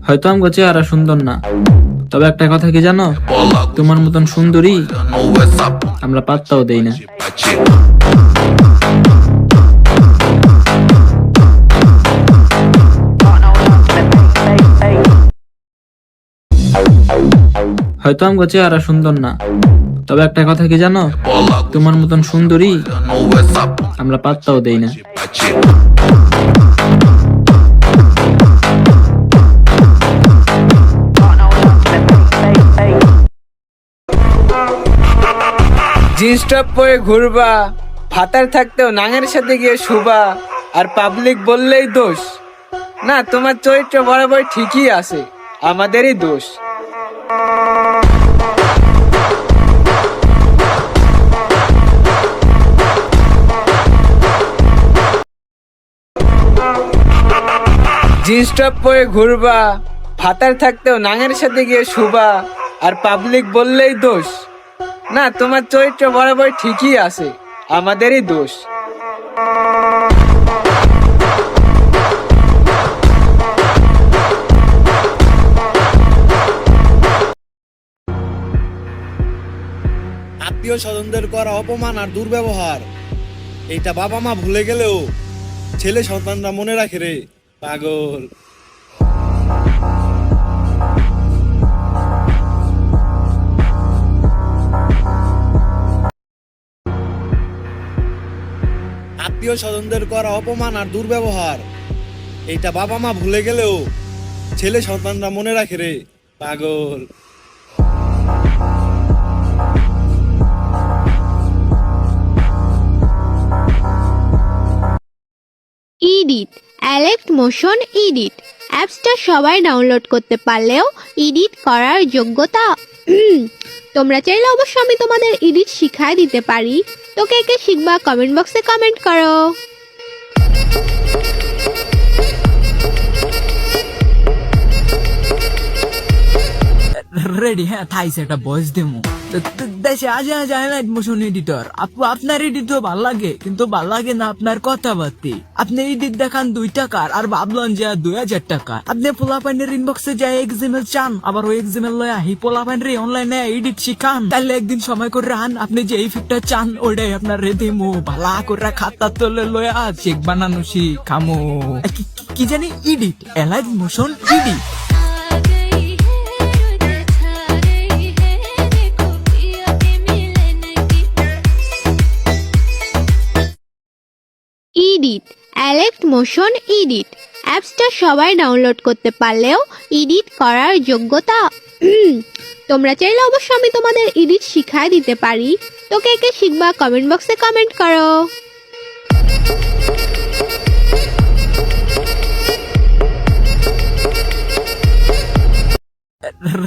হয়তো আমগো চেহারা সুন্দর না, তবে একটা কথা কি জানো, তোমার মতন সুন্দরী আমরা পাত্তাও দেই না। হয়তো আমগো চেহারা সুন্দর না, তবে একটা কথা কি জানো, তোমার মতন সুন্দরী আমরা পাত্তাও দেই না। জিন্স টপ পরে ঘুরবা, ভাতার থাকতেও নাঙের সাথে গিয়ে শুবা, আর পাবলিক বললেই দোষ না। তোমার চরিত্র বরাবর ঠিকই আছে, আমাদেরই দোষ। জিন্স টপ পরে ঘুরবা, ভাতার থাকতেও নাঙের সাথে গিয়ে শুবা, আর পাবলিক বললেই দোষ না। তোমার চরিত্র বরাবর ঠিকই আছে, আমাদেরই দোষ। আত্মীয় স্বজনদের করা অপমান আর দুর্ব্যবহার, এইটা বাবা মা ভুলে গেলেও ছেলে সন্তানরা মনে রাখে রে পাগল। আত্মীয় স্বজনদের করা অপমান আর দুর্ব্যবহার, এইটা বাবা মা ভুলে গেলেও ছেলে সন্তানরা মনে রাখে রে পাগল। ইডিট, অ্যালেক্ট মোশন ইডিট অ্যাপসটা সবাই ডাউনলোড করতে পারলেও এডিট করার যোগ্যতা তোমরা চাইলে অবশ্য আমি তোমাদের এডিট শিখাই দিতে পারি। তো কে কে শিখবা কমেন্ট বক্সে কমেন্ট করো। রেডি? হ্যাঁ, থাইছে একটা ভয়েস ডেমো। দেশে আজ হাইলাইট মোশন এডিটর। আপু আপনার এডিট তো ভাল লাগে, কিন্তু ভাল লাগে না আপনার কথাবার্তি। আপনি এডিট দেখান 2 টাকার আর ভাবলেন যে 2000 টাকা। আপনি পোলাপাইনের ইনবক্সে যায় এক্সএমএল চান, আবার ওই এক্সএমএল লয়া হি পোলাপাইনরে অনলাইনে এডিট শিখান। তাহলে একদিন সময় করে রান, আপনি যে ইফেক্টটা চান ওইটাই আপনার রেদিমো। ভালা করে খাতা তোলে লয়া চেক বানানো শিখামো। কি জানি edit, highlight motion edit. Edit, Alight Motion edit অ্যাপসটা সবাই ডাউনলোড করতে পারলেও এডিট করার যোগ্যতা তোমরা চাইলে অবশ্য আমি তোমাদের এডিট শিখাই দিতে পারি। তো কে কে শিখবা কমেন্ট বক্সে কমেন্ট করো।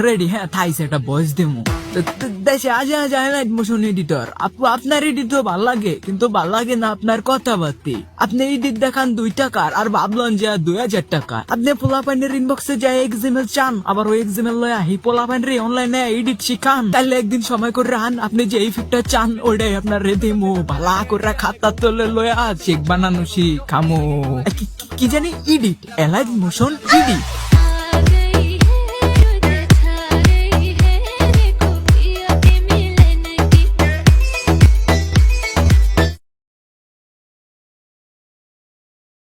রেডি? হ্যাঁ, থাইছে একটা ভয়েস ডেমো। দেশে আজ হাইলাইট মোশন এডিটর। আপু আপনার এডিট তো ভাল লাগে, কিন্তু ভাল লাগে না আপনার কথাবার্তি। আপনি এডিট দেখান 2 টাকার আর ভাবলেন যে 2000 টাকা। আপনি পোলাপাইনের ইনবক্সে যায় এক্সএমএল চান, আবার ওই এক্সএমএল লয়া হি পোলাপাইনরে অনলাইনে এডিট শিখান। তাহলে একদিন সময় করে রান, আপনি যে ইফেক্টটা চান ওইটাই আপনার রেদিমো। ভালা করে খাতা তোলে লয়া চেক বানানো শিখামো। কি জানি এডিট, হাইলাইট মোশন এডিট।